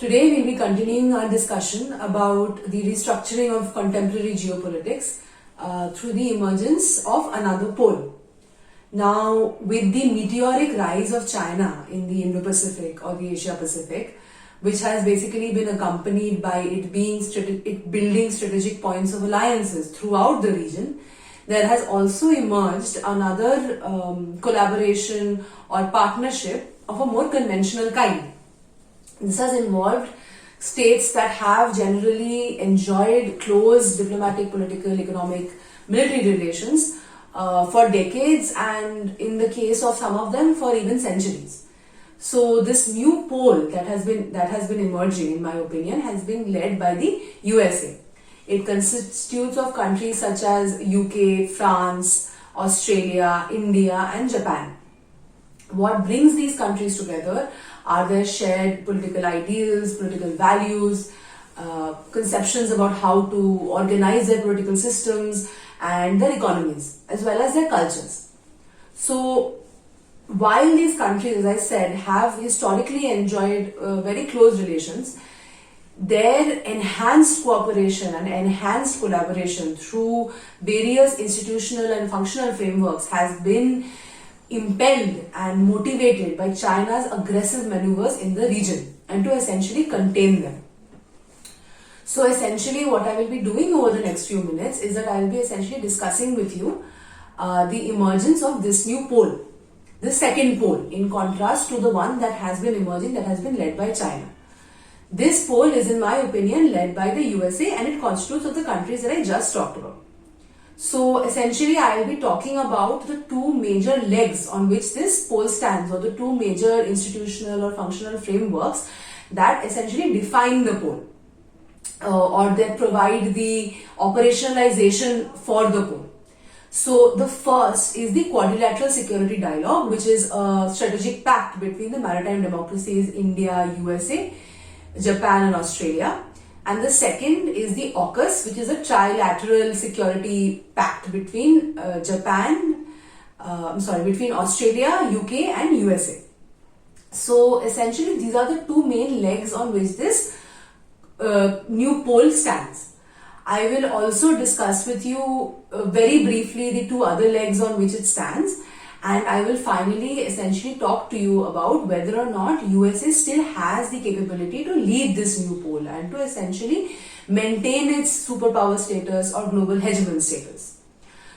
Today we'll be continuing our discussion about the restructuring of contemporary geopolitics through the emergence of another pole. Now, with the meteoric rise of China in the Indo-Pacific or the Asia-Pacific, which has basically been accompanied by it building strategic points of alliances throughout the region, there has also emerged another collaboration or partnership of a more conventional kind. This has involved states that have generally enjoyed close diplomatic, political, economic, military relations for decades, and in the case of some of them for even centuries. So this new pole that has been emerging, in my opinion, has been led by the USA. It constitutes of countries such as UK, France, Australia, India, and Japan. What brings these countries together are their shared political ideals, political values, conceptions about how to organize their political systems and their economies, as well as their cultures. So, while these countries, as I said, have historically enjoyed very close relations, their enhanced cooperation and enhanced collaboration through various institutional and functional frameworks has been impelled and motivated by China's aggressive maneuvers in the region and to essentially contain them. So essentially what I will be doing over the next few minutes is that I will be essentially discussing with you the emergence of this new pole, the second pole, in contrast to the one that has been emerging, that has been led by China. This pole is, in my opinion, led by the USA, and it constitutes of the countries that I just talked about. So essentially I will be talking about the two major legs on which this pole stands, or the two major institutional or functional frameworks that essentially define the pole or that provide the operationalization for the pole. So the first is the Quadrilateral Security Dialogue, which is a strategic pact between the maritime democracies India, USA, Japan and Australia. And the second is the AUKUS, which is a trilateral security pact between between Australia, UK and USA. So essentially these are the two main legs on which this new pole stands. I will also discuss with you very briefly the two other legs on which it stands, and I will finally essentially talk to you about whether or not USA still has the capability to lead this new pole and to essentially maintain its superpower status or global hegemon status.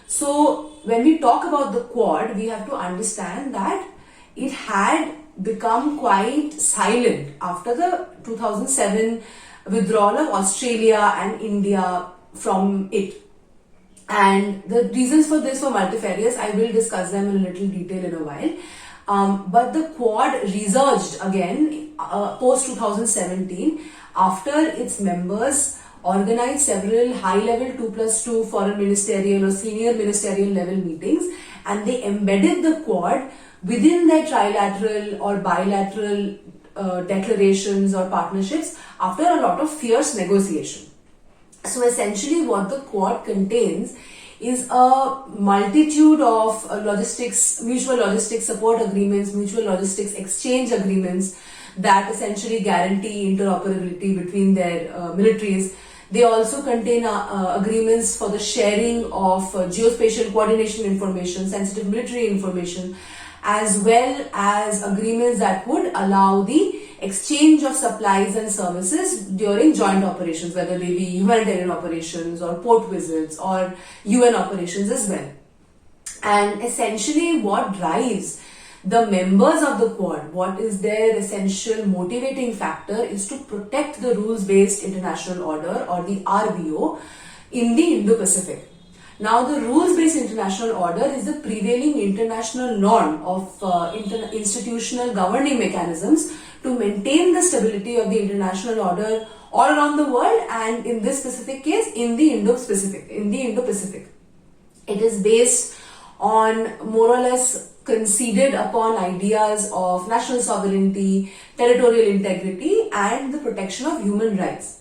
So when we talk about the Quad, we have to understand that it had become quite silent after the 2007 withdrawal of Australia and India from it. And the reasons for this were multifarious. I will discuss them in a little detail in a while. But the Quad resurged again post 2017 after its members organized several high-level 2+2 foreign ministerial or senior ministerial level meetings, and they embedded the Quad within their trilateral or bilateral declarations or partnerships after a lot of fierce negotiation. So essentially what the Quad contains is a multitude of mutual logistics support agreements, mutual logistics exchange agreements that essentially guarantee interoperability between their militaries. They also contain agreements for the sharing of geospatial coordination information, sensitive military information, as well as agreements that would allow the exchange of supplies and services during joint operations, whether they be humanitarian operations or port visits or UN operations as well. And essentially what drives the members of the Quad, what is their essential motivating factor, is to protect the rules-based international order, or the RBO, in the Indo-Pacific. Now, the rules-based international order is the prevailing international norm of institutional governing mechanisms to maintain the stability of the international order all around the world, and in this specific case, in the Indo-Pacific. It is based on more or less conceded upon ideas of national sovereignty, territorial integrity, and the protection of human rights.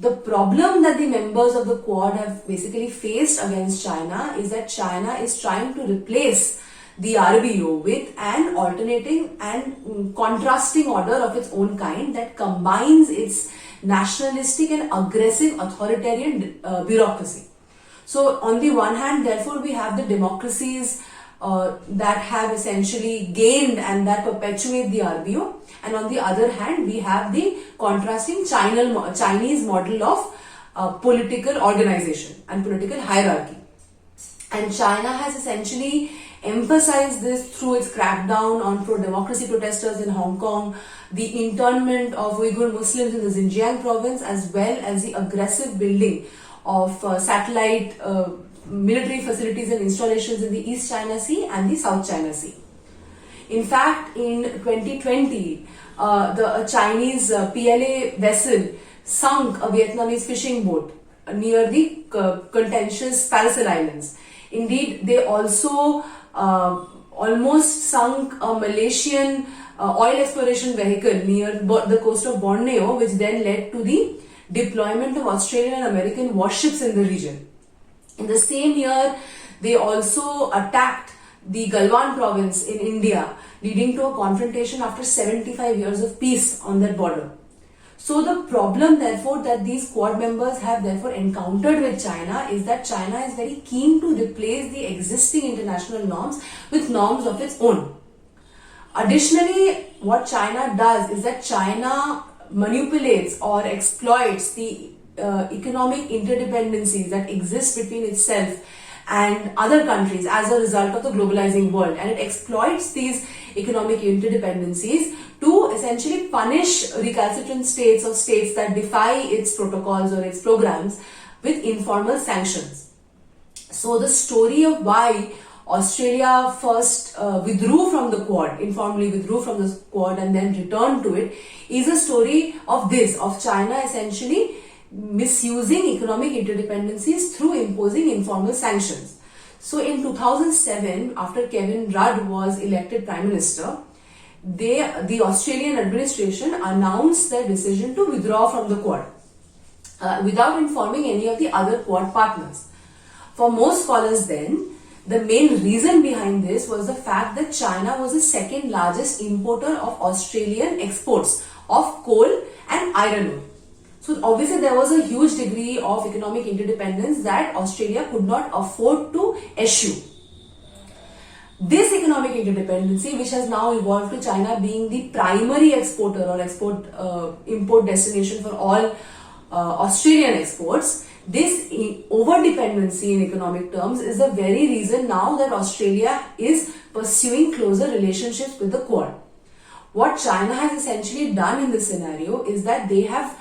The problem that the members of the Quad have basically faced against China is that China is trying to replace the RBO with an alternating and contrasting order of its own kind that combines its nationalistic and aggressive authoritarian bureaucracy. So on the one hand, therefore, we have the democracies that have essentially gained and that perpetuate the RBO, and on the other hand, we have the contrasting Chinese model of political organization and political hierarchy. And China has essentially emphasized this through its crackdown on pro-democracy protesters in Hong Kong, the internment of Uyghur Muslims in the Xinjiang province, as well as the aggressive building of satellite military facilities and installations in the East China Sea and the South China Sea. In fact, in 2020, the Chinese PLA vessel sunk a Vietnamese fishing boat near the contentious Paracel Islands. Indeed, they also almost sunk a Malaysian oil exploration vehicle near the coast of Borneo, which then led to the deployment of Australian and American warships in the region. In the same year, they also attacked the Galwan province in India, leading to a confrontation after 75 years of peace on that border. So the problem, therefore, that these Quad members have therefore encountered with China is that China is very keen to replace the existing international norms with norms of its own. Additionally, what China does is that China manipulates or exploits the economic interdependencies that exist between itself and other countries as a result of the globalizing world, and it exploits these economic interdependencies to essentially punish recalcitrant states or states that defy its protocols or its programs with informal sanctions. So the story of why Australia first withdrew from the Quad, informally withdrew from the Quad and then returned to it, is a story of this, of China essentially misusing economic interdependencies through imposing informal sanctions. So in 2007, after Kevin Rudd was elected Prime Minister, the Australian administration announced their decision to withdraw from the Quad without informing any of the other Quad partners. For most scholars then, the main reason behind this was the fact that China was the second largest importer of Australian exports of coal and iron ore. So obviously there was a huge degree of economic interdependence that Australia could not afford to eschew. This economic interdependency, which has now evolved to China being the primary exporter or import destination for all Australian exports, this over-dependency in economic terms is the very reason now that Australia is pursuing closer relationships with the Quad. What China has essentially done in this scenario is that they have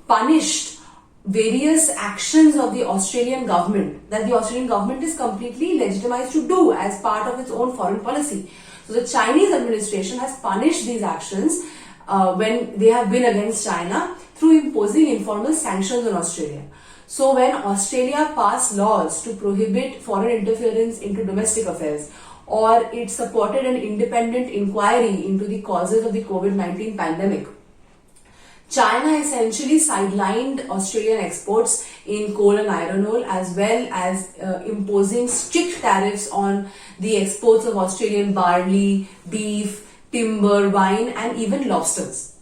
punished various actions of the Australian government that the Australian government is completely legitimized to do as part of its own foreign policy. So the Chinese administration has punished these actions when they have been against China through imposing informal sanctions on Australia. So when Australia passed laws to prohibit foreign interference into domestic affairs, or it supported an independent inquiry into the causes of the COVID-19 pandemic, China essentially sidelined Australian exports in coal and iron ore, as well as imposing strict tariffs on the exports of Australian barley, beef, timber, wine, and even lobsters.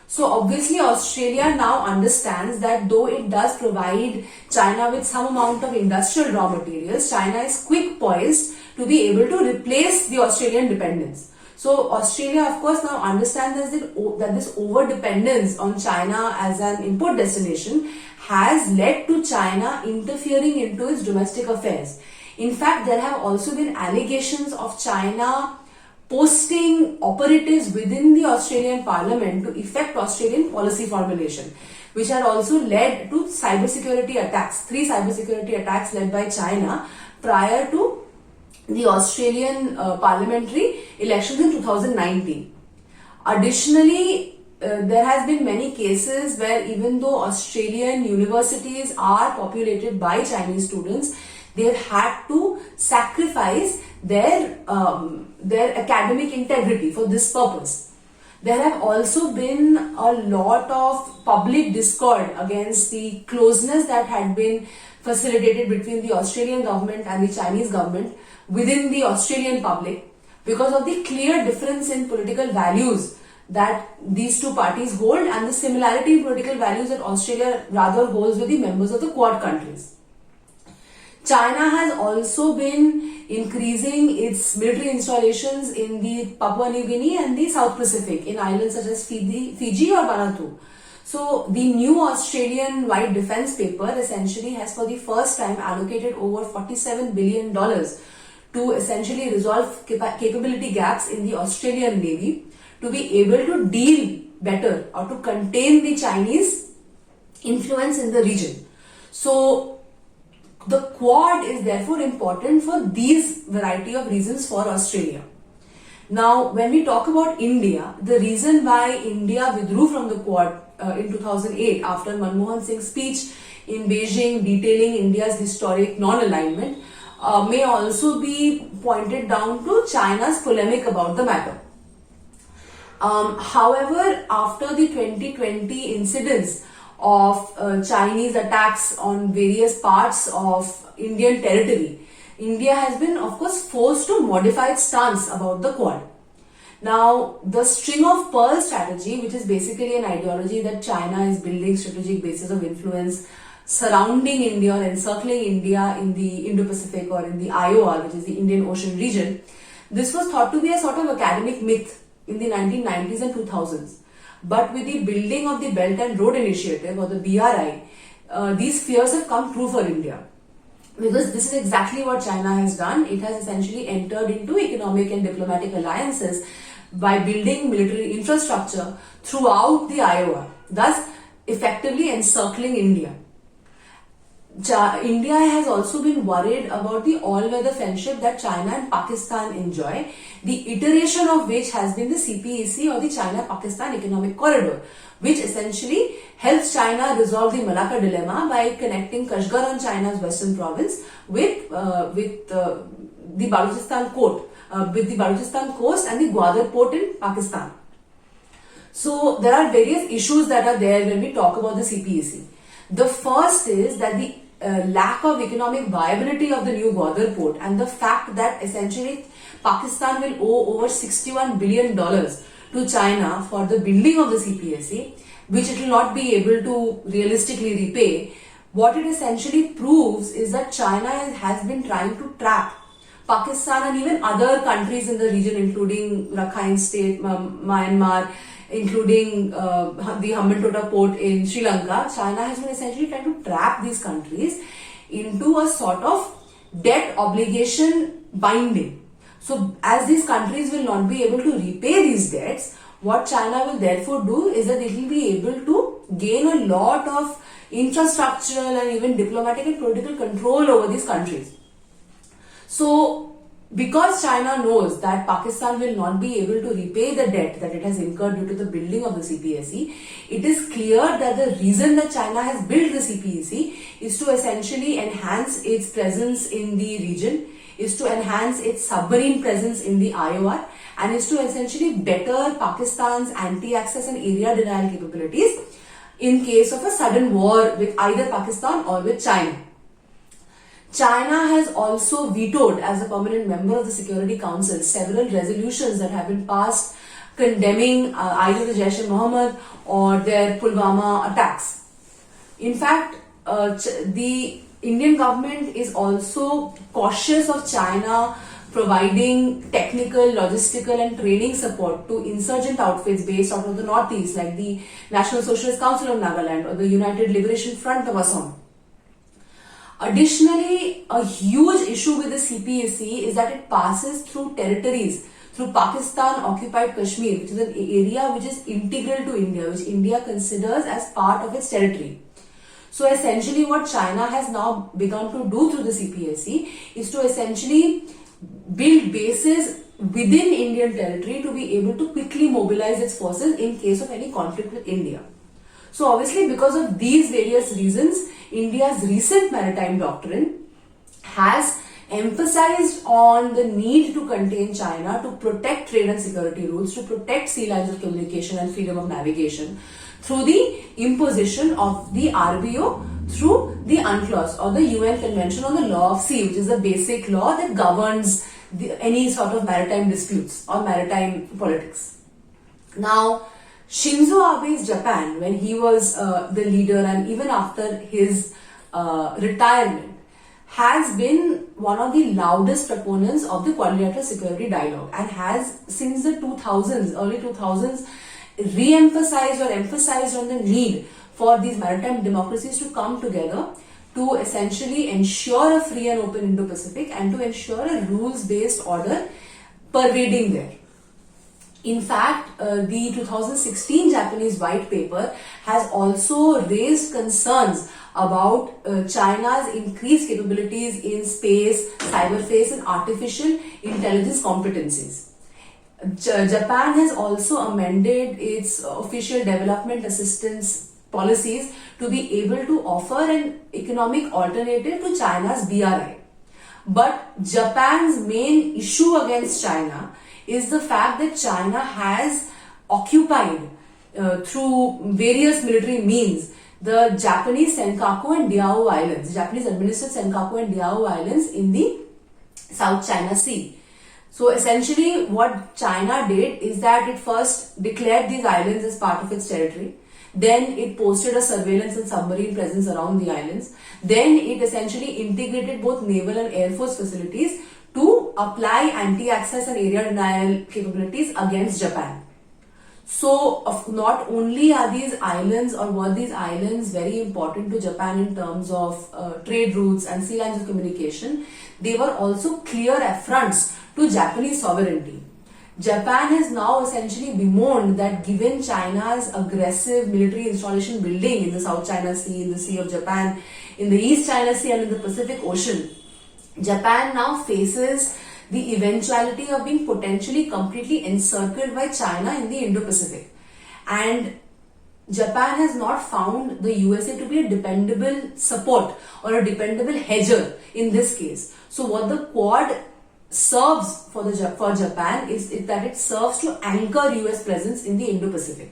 So obviously Australia now understands that though it does provide China with some amount of industrial raw materials, China is quick poised to be able to replace the Australian dependence. So Australia, of course, now understands that this over-dependence on China as an import destination has led to China interfering into its domestic affairs. In fact, there have also been allegations of China posting operatives within the Australian Parliament to effect Australian policy formulation, which had also led to cybersecurity attacks, 3 cybersecurity attacks led by China prior to the Australian parliamentary elections in 2019. Additionally, there has been many cases where even though Australian universities are populated by Chinese students, they have had to sacrifice their academic integrity for this purpose. There have also been a lot of public discord against the closeness that had been facilitated between the Australian government and the Chinese government within the Australian public. because of the clear difference in political values that these two parties hold and the similarity in political values that Australia rather holds with the members of the Quad countries. China has also been increasing its military installations in the Papua New Guinea and the South Pacific in islands such as Fiji or Vanuatu. So the new Australian White Defence Paper essentially has for the first time allocated over $47 billion to essentially resolve capability gaps in the Australian Navy to be able to deal better or to contain the Chinese influence in the region. So the Quad is therefore important for these variety of reasons for Australia. Now, when we talk about India, the reason why India withdrew from the Quad in 2008 after Manmohan Singh's speech in Beijing detailing India's historic non-alignment may also be pointed down to China's polemic about the matter. However, after the 2020 incidents of Chinese attacks on various parts of Indian territory, India has been, of course, forced to modify its stance about the Quad. Now, the string of pearls strategy, which is basically an ideology that China is building strategic bases of influence surrounding India or encircling India in the Indo-Pacific or in the IOR, which is the Indian Ocean region, this was thought to be a sort of academic myth in the 1990s and 2000s. But with the building of the Belt and Road Initiative or the BRI, these fears have come true for India. Because this is exactly what China has done. It has essentially entered into economic and diplomatic alliances by building military infrastructure throughout the IOR, thus effectively encircling India. India has also been worried about the all-weather friendship that China and Pakistan enjoy, the iteration of which has been the CPEC or the China-Pakistan Economic Corridor, which essentially helps China resolve the Malacca dilemma by connecting Kashgar on China's western province with the Balochistan coast, and the Gwadar port in Pakistan. So there are various issues that are there when we talk about the CPEC. The first is that the lack of economic viability of the new Gwadar port and the fact that essentially Pakistan will owe over $61 billion to China for the building of the CPEC, which it will not be able to realistically repay. What it essentially proves is that China has been trying to trap Pakistan and even other countries in the region, including Rakhine State, Myanmar, including the Hambantota port in Sri Lanka. China has been essentially trying to trap these countries into a sort of debt obligation binding. So as these countries will not be able to repay these debts, what China will therefore do is that it will be able to gain a lot of infrastructural and even diplomatic and political control over these countries. So because China knows that Pakistan will not be able to repay the debt that it has incurred due to the building of the CPEC, it is clear that the reason that China has built the CPEC is to essentially enhance its presence in the region, is to enhance its submarine presence in the IOR, and is to essentially better Pakistan's anti-access and area denial capabilities in case of a sudden war with either Pakistan or with China. China has also vetoed, as a permanent member of the Security Council, several resolutions that have been passed condemning either the Jaish-e-Mohammed or their Pulwama attacks. In fact, the Indian government is also cautious of China providing technical, logistical and training support to insurgent outfits based out of the northeast, like the National Socialist Council of Nagaland or the United Liberation Front of Assam. Additionally, a huge issue with the CPEC is that it passes through territories, through Pakistan-occupied Kashmir, which is an area which is integral to India, which India considers as part of its territory. So essentially what China has now begun to do through the CPEC is to essentially build bases within Indian territory to be able to quickly mobilize its forces in case of any conflict with India. So obviously because of these various reasons, India's recent maritime doctrine has emphasized on the need to contain China, to protect trade and security rules, to protect sea lines of communication and freedom of navigation through the imposition of the RBO through the UNCLOS or the UN Convention on the Law of Sea, which is the basic law that governs any sort of maritime disputes or maritime politics. Now, Shinzo Abe's Japan, when he was the leader and even after his retirement, has been one of the loudest proponents of the quadrilateral security dialogue and has, since the 2000s, early 2000s, re-emphasized or emphasized on the need for these maritime democracies to come together to essentially ensure a free and open Indo-Pacific and to ensure a rules-based order pervading there. In fact, the 2016 Japanese white paper has also raised concerns about China's increased capabilities in space, cyberspace and artificial intelligence competencies. Japan has also amended its official development assistance policies to be able to offer an economic alternative to China's BRI. But Japan's main issue against China is the fact that China has occupied through various military means the Japanese Senkaku and Diaoyu Islands, Japanese administered Senkaku and Diaoyu Islands in the South China Sea. So essentially what China did is that it first declared these islands as part of its territory. Then it posted a surveillance and submarine presence around the islands. Then it essentially integrated both naval and air force facilities to apply anti-access and area denial capabilities against Japan. So not only are these islands or were these islands very important to Japan in terms of trade routes and sea lines of communication, they were also clear affronts to Japanese sovereignty. Japan has now essentially bemoaned that given China's aggressive military installation building in the South China Sea, in the Sea of Japan, in the East China Sea and in the Pacific Ocean, Japan now faces the eventuality of being potentially completely encircled by China in the Indo-Pacific. And Japan has not found the USA to be a dependable support or a dependable hedger in this case. So what the Quad serves for Japan is that it serves to anchor US presence in the Indo-Pacific.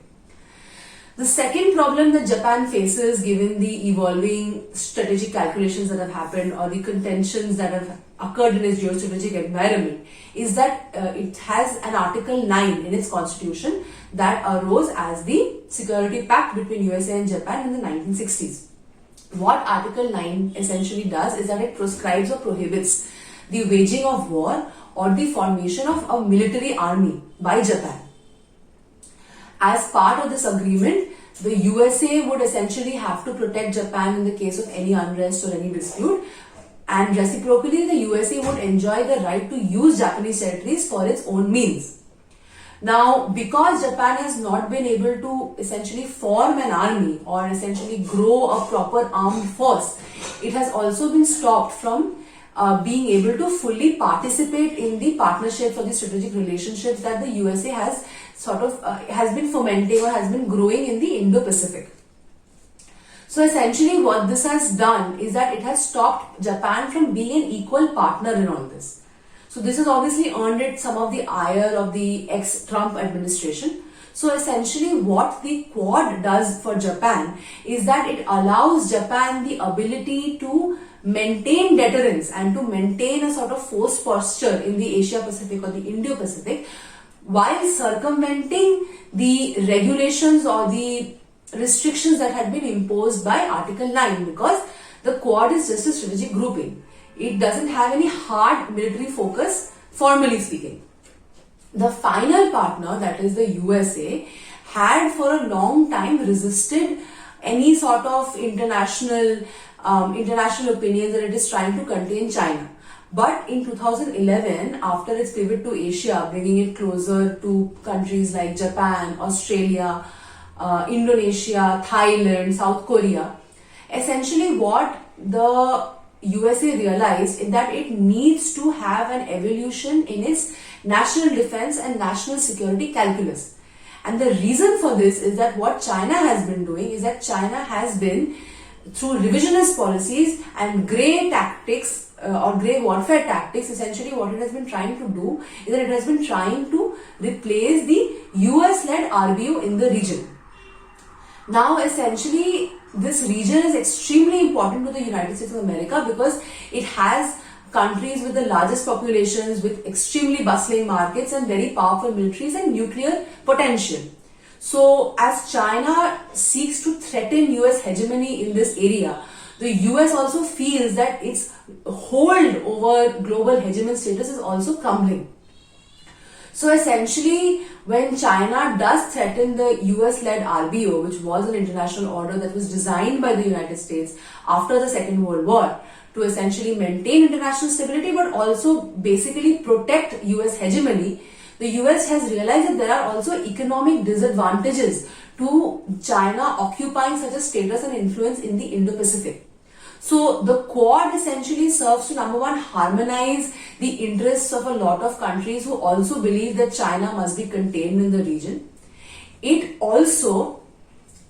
The second problem that Japan faces, given the evolving strategic calculations that have happened or the contentions that have occurred in its geostrategic environment, is that it has an Article 9 in its constitution that arose as the security pact between USA and Japan in the 1960s. What Article 9 essentially does is that it prescribes or prohibits the waging of war or the formation of a military army by Japan. As part of this agreement, the USA would essentially have to protect Japan in the case of any unrest or any dispute, and reciprocally the USA would enjoy the right to use Japanese territories for its own means. Now, because Japan has not been able to essentially form an army or essentially grow a proper armed force, it has also been stopped from being able to fully participate in the partnerships or the strategic relationships that the USA has has been fomenting or has been growing in the Indo-Pacific. So essentially what this has done is that it has stopped Japan from being an equal partner in all this. So this has obviously earned it some of the ire of the ex-Trump administration. So essentially what the Quad does for Japan is that it allows Japan the ability to maintain deterrence and to maintain a sort of force posture in the Asia-Pacific or the Indo-Pacific while circumventing the regulations or the restrictions that had been imposed by Article 9, because the Quad is just a strategic grouping. It doesn't have any hard military focus, formally speaking. The final partner, that is the USA, had for a long time resisted any sort of international opinions that it is trying to contain China. But in 2011, after its pivot to Asia, bringing it closer to countries like Japan, Australia, Indonesia, Thailand, South Korea, essentially what the USA realized is that it needs to have an evolution in its national defense and national security calculus. And the reason for this is that what China has been doing is that China has been, through revisionist policies and grey tactics or grey warfare tactics, essentially what it has been trying to do is that it has been trying to replace the US-led RBU in the region. Now essentially this region is extremely important to the United States of America because it has countries with the largest populations, with extremely bustling markets and very powerful militaries and nuclear potential. So as China seeks to threaten US hegemony in this area, the US also feels that its hold over global hegemon status is also crumbling. So essentially, when China does threaten the US-led RBO, which was an international order that was designed by the United States after the Second World War to essentially maintain international stability but also basically protect US hegemony, the US has realized that there are also economic disadvantages to China occupying such a status and influence in the Indo-Pacific. So the Quad essentially serves to, number one, harmonize the interests of a lot of countries who also believe that China must be contained in the region. It also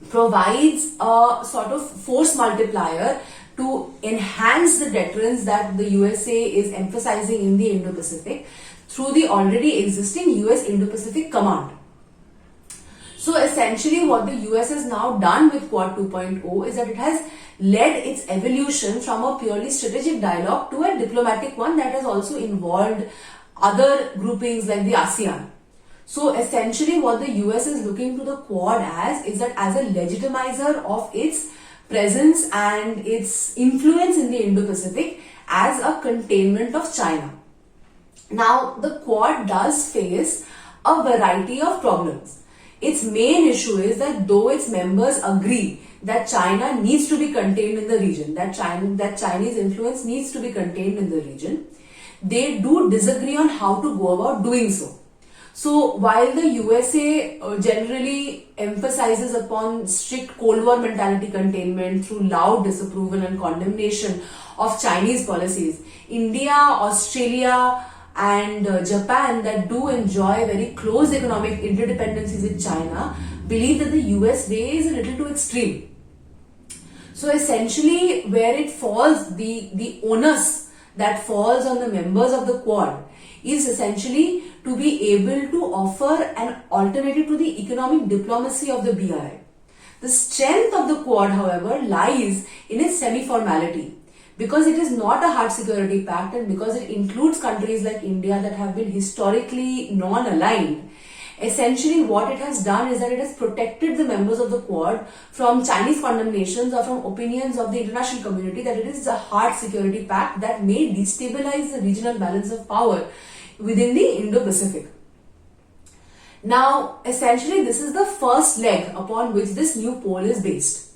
provides a sort of force multiplier to enhance the deterrence that the USA is emphasizing in the Indo-Pacific through the already existing US Indo-Pacific Command. So essentially what the US has now done with Quad 2.0 is that it has led its evolution from a purely strategic dialogue to a diplomatic one that has also involved other groupings like the ASEAN. So essentially what the US is looking to the Quad as is that as a legitimizer of its presence and its influence in the Indo-Pacific as a containment of China. Now the Quad does face a variety of problems. Its main issue is that though its members agree that China needs to be contained in the region, that Chinese influence needs to be contained in the region, they do disagree on how to go about doing so. So while the USA generally emphasizes upon strict Cold War mentality containment through loud disapproval and condemnation of Chinese policies, India, Australia, and Japan, that do enjoy very close economic interdependencies with China, believe that the US way is a little too extreme. So essentially where it falls, the onus that falls on the members of the Quad is essentially to be able to offer an alternative to the economic diplomacy of the BRI. The strength of the Quad, however, lies in its semi-formality. Because it is not a hard security pact and because it includes countries like India that have been historically non-aligned, essentially what it has done is that it has protected the members of the Quad from Chinese condemnations or from opinions of the international community that it is a hard security pact that may destabilize the regional balance of power within the Indo-Pacific. Now, essentially this is the first leg upon which this new pole is based.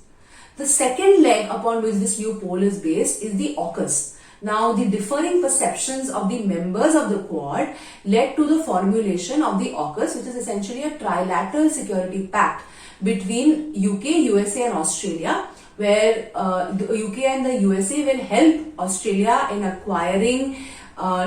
The second leg upon which this new pole is based is the AUKUS. Now, the differing perceptions of the members of the Quad led to the formulation of the AUKUS, which is essentially a trilateral security pact between UK, USA and Australia, where the UK and the USA will help Australia in acquiring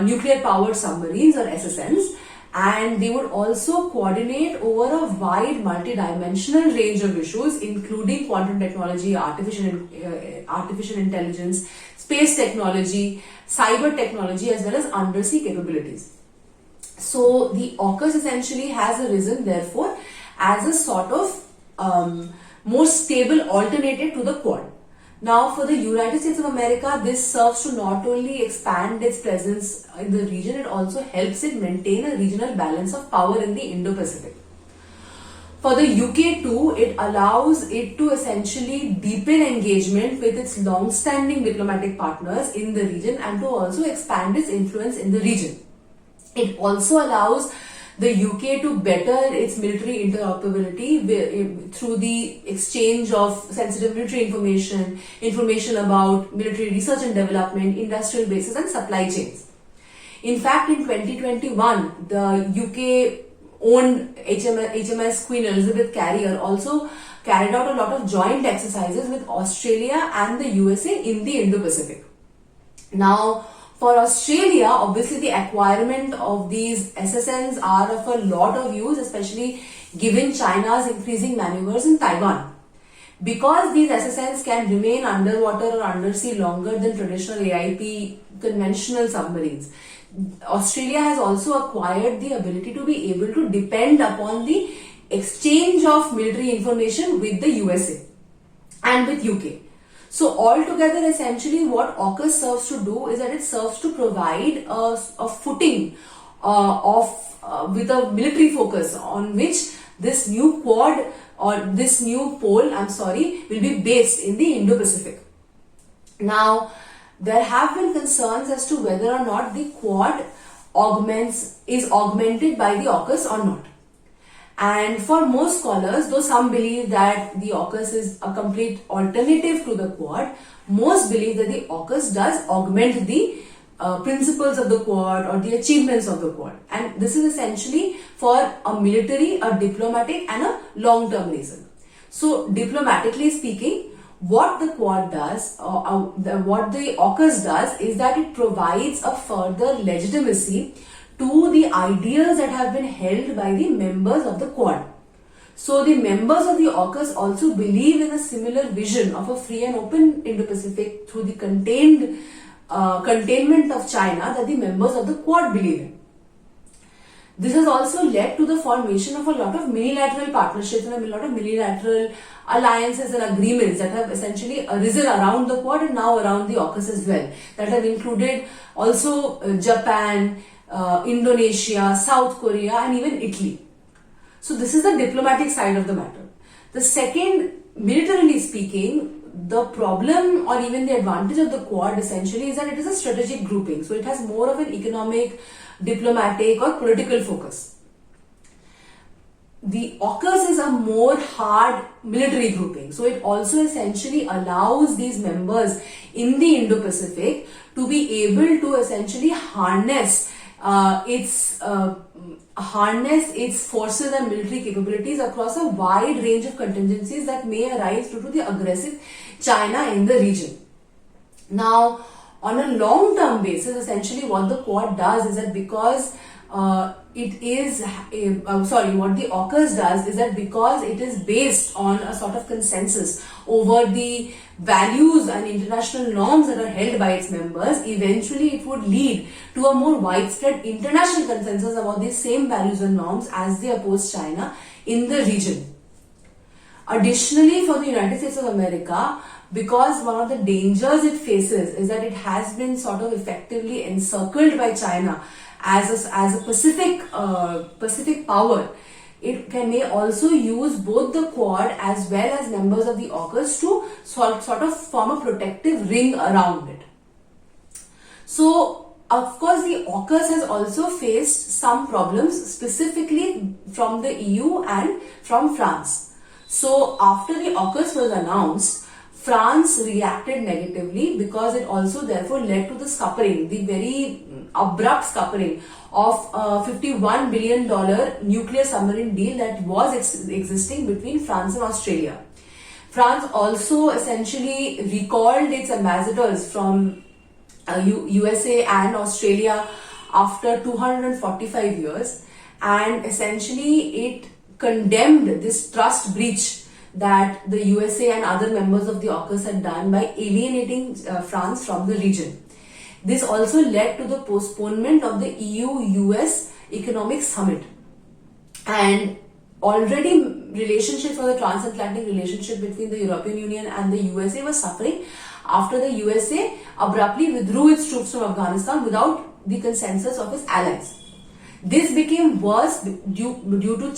nuclear powered submarines or SSNs, and they would also coordinate over a wide multi-dimensional range of issues including quantum technology, artificial intelligence, space technology, cyber technology as well as undersea capabilities. So the AUKUS essentially has arisen therefore as a sort of more stable alternative to the Quad. Now, for the United States of America, this serves to not only expand its presence in the region, it also helps it maintain a regional balance of power in the Indo-Pacific. For the UK too, it allows it to essentially deepen engagement with its long-standing diplomatic partners in the region and to also expand its influence in the region. It also allows the UK to better its military interoperability through the exchange of sensitive military information about military research and development, industrial bases and supply chains. In fact, in 2021, the UK-owned HMS Queen Elizabeth carrier also carried out a lot of joint exercises with Australia and the USA in the Indo-Pacific. Now, for Australia, obviously the acquirement of these SSNs are of a lot of use, especially given China's increasing maneuvers in Taiwan. Because these SSNs can remain underwater or undersea longer than traditional AIP conventional submarines, Australia has also acquired the ability to be able to depend upon the exchange of military information with the USA and with UK. So altogether, essentially what AUKUS serves to do is that it serves to provide a footing with a military focus on which this new quad or this new pole, will be based in the Indo-Pacific. Now, there have been concerns as to whether or not the quad is augmented by the AUKUS or not. And for most scholars, though some believe that the AUKUS is a complete alternative to the quad, most believe that the AUKUS does augment the principles of the quad or the achievements of the quad. And this is essentially for a military, a diplomatic and a long-term reason. So diplomatically speaking, what the quad does, what the AUKUS does is that it provides a further legitimacy to the ideals that have been held by the members of the quad. So the members of the AUKUS also believe in a similar vision of a free and open Indo-Pacific through the containment of China that the members of the quad believe in. This has also led to the formation of a lot of unilateral partnerships and a lot of unilateral alliances and agreements that have essentially arisen around the quad and now around the AUKUS as well, that have included also Japan, Indonesia, South Korea and even Italy. So this is the diplomatic side of the matter. The second, militarily speaking, the problem or even the advantage of the quad essentially is that it is a strategic grouping. So it has more of an economic, diplomatic or political focus. The AUKUS is a more hard military grouping. So it also essentially allows these members in the Indo-Pacific to be able to essentially harness its forces and military capabilities across a wide range of contingencies that may arise due to the aggressive China in the region. Now, on a long-term basis, essentially what the quad does is that because what the AUKUS does is that because it is based on a sort of consensus over the values and international norms that are held by its members, eventually it would lead to a more widespread international consensus about these same values and norms as they oppose China in the region. Additionally, for the United States of America, because one of the dangers it faces is that it has been sort of effectively encircled by China as a Pacific power, it may also use both the quad as well as members of the AUKUS to sort of form a protective ring around it. So, of course, the AUKUS has also faced some problems, specifically from the EU and from France. So, after the AUKUS was announced, France reacted negatively because it also therefore led to the scuppering, the very abrupt scuppering of a $51 billion nuclear submarine deal that was existing between France and Australia. France also essentially recalled its ambassadors from USA and Australia after 245 years, and essentially it condemned this trust breach that the USA and other members of the AUKUS had done by alienating France from the region. This also led to the postponement of the EU-US Economic Summit. And already relationships or the transatlantic relationship between the European Union and the USA was suffering after the USA abruptly withdrew its troops from Afghanistan without the consensus of its allies. This became worse due to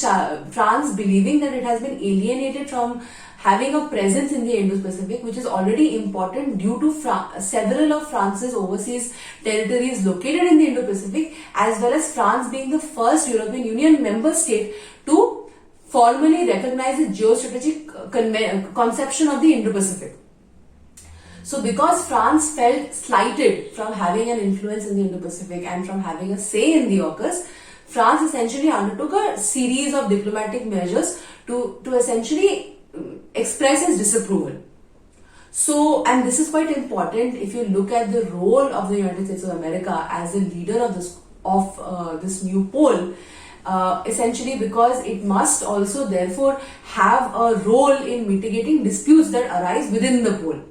France believing that it has been alienated from having a presence in the Indo-Pacific, which is already important due to several of France's overseas territories located in the Indo-Pacific, as well as France being the first European Union member state to formally recognize the geostrategic conception of the Indo-Pacific. So because France felt slighted from having an influence in the Indo-Pacific and from having a say in the AUKUS, France essentially undertook a series of diplomatic measures to essentially express its disapproval. So, and this is quite important if you look at the role of the United States of America as a leader of this new pole, essentially because it must also therefore have a role in mitigating disputes that arise within the pole.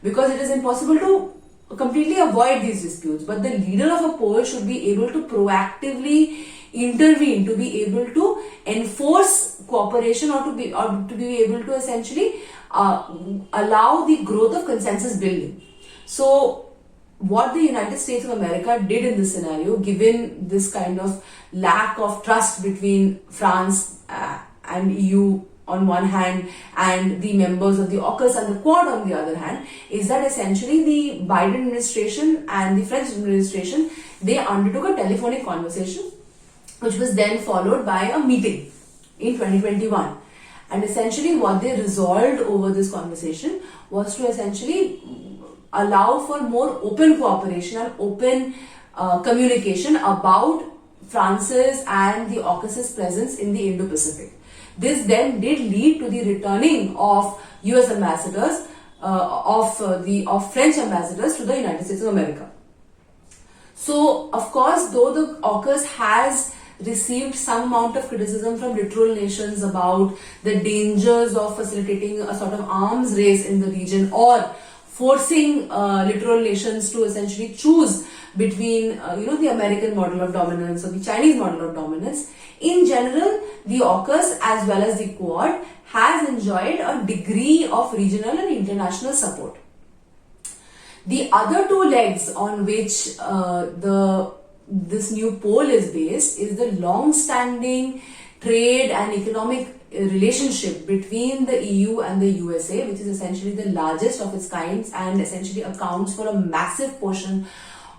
Because it is impossible to completely avoid these disputes, but the leader of a pole should be able to proactively intervene, to be able to enforce cooperation or to be able to essentially allow the growth of consensus building. So what the United States of America did in this scenario, given this kind of lack of trust between France and EU on one hand and the members of the AUKUS and the Quad on the other hand, is that essentially the Biden administration and the French administration, they undertook a telephonic conversation which was then followed by a meeting in 2021. And essentially what they resolved over this conversation was to essentially allow for more open cooperation and open communication about France's and the AUKUS's presence in the Indo-Pacific. This then did lead to the returning of US ambassadors, of French ambassadors to the United States of America. So, of course, though the AUKUS has received some amount of criticism from littoral nations about the dangers of facilitating a sort of arms race in the region or forcing littoral nations to essentially choose between the American model of dominance or the Chinese model of dominance. In general, the AUKUS as well as the Quad has enjoyed a degree of regional and international support. The other two legs on which this new pole is based is the long-standing trade and economic relationship between the EU and the USA, which is essentially the largest of its kinds and essentially accounts for a massive portion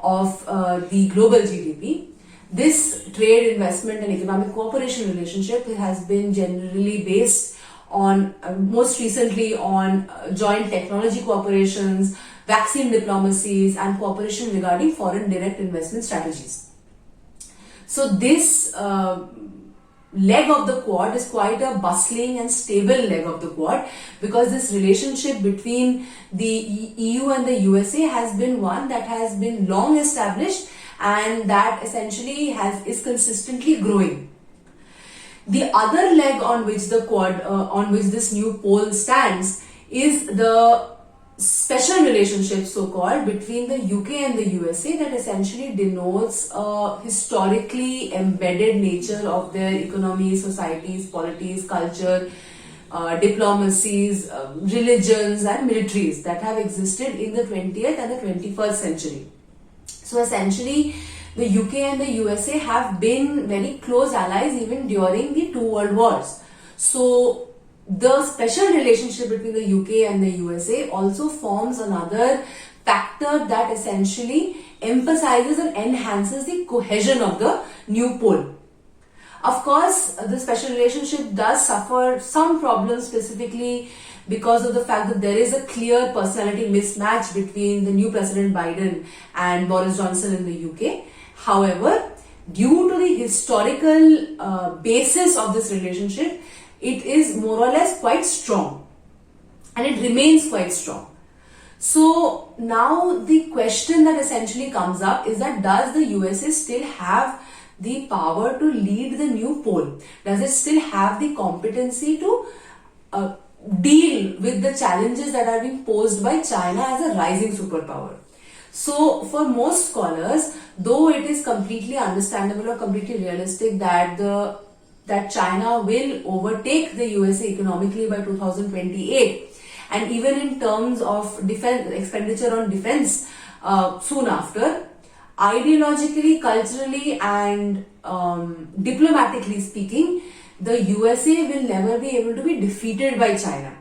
of the global GDP. This trade, investment and economic cooperation relationship has been generally based on, most recently on joint technology cooperations, vaccine diplomacies and cooperation regarding foreign direct investment strategies. So this leg of the Quad is quite a bustling and stable leg of the Quad, because this relationship between the EU and the USA has been one that has been long established and that essentially is consistently growing. The other leg on which the Quad, on which this new pole stands, is the special relationship, so-called, between the UK and the USA that essentially denotes a historically embedded nature of their economies, societies, polities, culture, diplomacies, religions and militaries that have existed in the 20th and the 21st century. So essentially, the UK and the USA have been very close allies even during the two world wars. So the special relationship between the UK and the USA also forms another factor that essentially emphasizes and enhances the cohesion of the new pole. Of course, the special relationship does suffer some problems, specifically because of the fact that there is a clear personality mismatch between the new President Biden and Boris Johnson in the UK. However, due to the historical basis of this relationship, it is more or less quite strong and it remains quite strong. So now the question that essentially comes up is that does the USA still have the power to lead the new pole? Does it still have the competency to deal with the challenges that are being posed by China as a rising superpower? So for most scholars, though it is completely understandable or completely realistic that China will overtake the USA economically by 2028, and even in terms of defense expenditure on defense soon after, ideologically, culturally and diplomatically speaking, the USA will never be able to be defeated by China.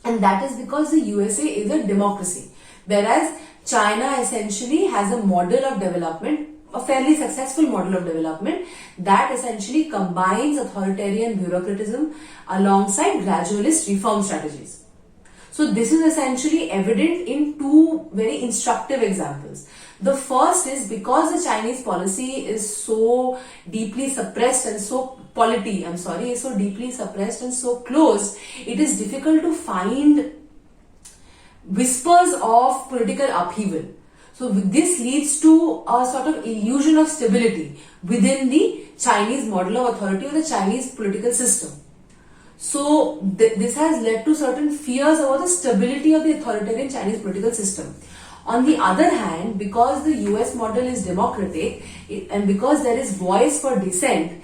And that is because the USA is a democracy, whereas China essentially has a model of development, a fairly successful model of development that essentially combines authoritarian bureaucratism alongside gradualist reform strategies. So this is essentially evident in two very instructive examples. The first is because the Chinese policy is so deeply suppressed and so is so deeply suppressed and so closed, it is difficult to find whispers of political upheaval. So this leads to a sort of illusion of stability within the Chinese model of authority or the Chinese political system. So this has led to certain fears about the stability of the authoritarian Chinese political system. On the other hand, because the US model is democratic and because there is voice for dissent,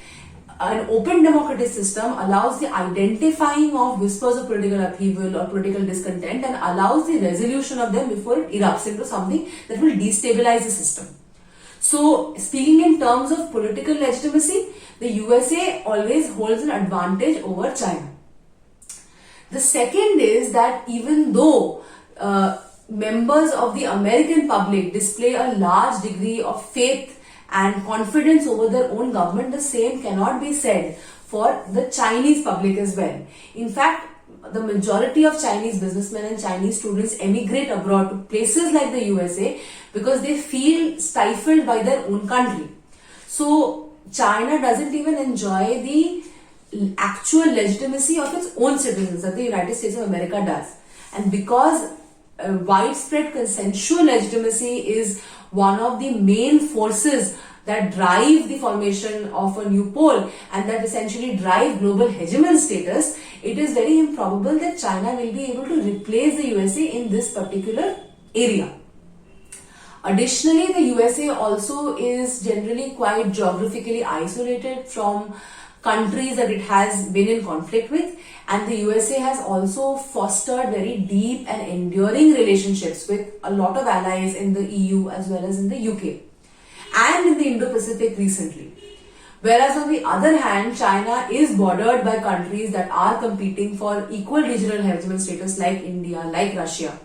an open democratic system allows the identifying of whispers of political upheaval or political discontent and allows the resolution of them before it erupts into something that will destabilize the system. So, speaking in terms of political legitimacy, the USA always holds an advantage over China. The second is that even though members of the American public display a large degree of faith and confidence over their own government, the same cannot be said for the Chinese public as well. In fact, the majority of Chinese businessmen and Chinese students emigrate abroad to places like the USA because they feel stifled by their own country. So China doesn't even enjoy the actual legitimacy of its own citizens that the United States of America does. And because widespread consensual legitimacy is one of the main forces that drive the formation of a new pole and that essentially drive global hegemon status, it is very improbable that China will be able to replace the USA in this particular area. Additionally, the USA also is generally quite geographically isolated from countries that it has been in conflict with, and the USA has also fostered very deep and enduring relationships with a lot of allies in the EU as well as in the UK and in the Indo-Pacific recently. Whereas on the other hand, China is bordered by countries that are competing for equal regional hegemon status like India, like Russia.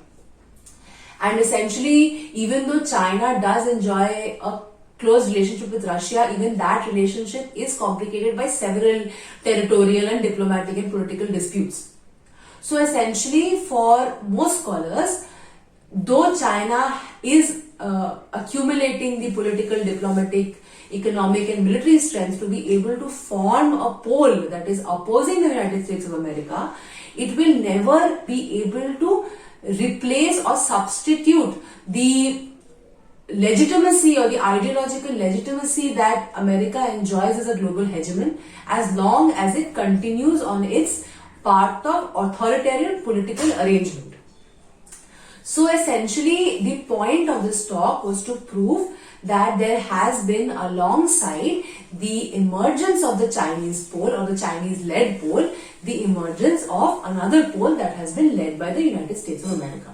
And essentially, even though China does enjoy a close relationship with Russia, even that relationship is complicated by several territorial and diplomatic and political disputes. So essentially, for most scholars, though China is accumulating the political, diplomatic, economic and military strength to be able to form a pole that is opposing the United States of America, it will never be able to replace or substitute the legitimacy or the ideological legitimacy that America enjoys as a global hegemon as long as it continues on its path of authoritarian political arrangement. So essentially, the point of this talk was to prove that there has been alongside the emergence of the Chinese pole or the Chinese led pole, the emergence of another pole that has been led by the United States of America.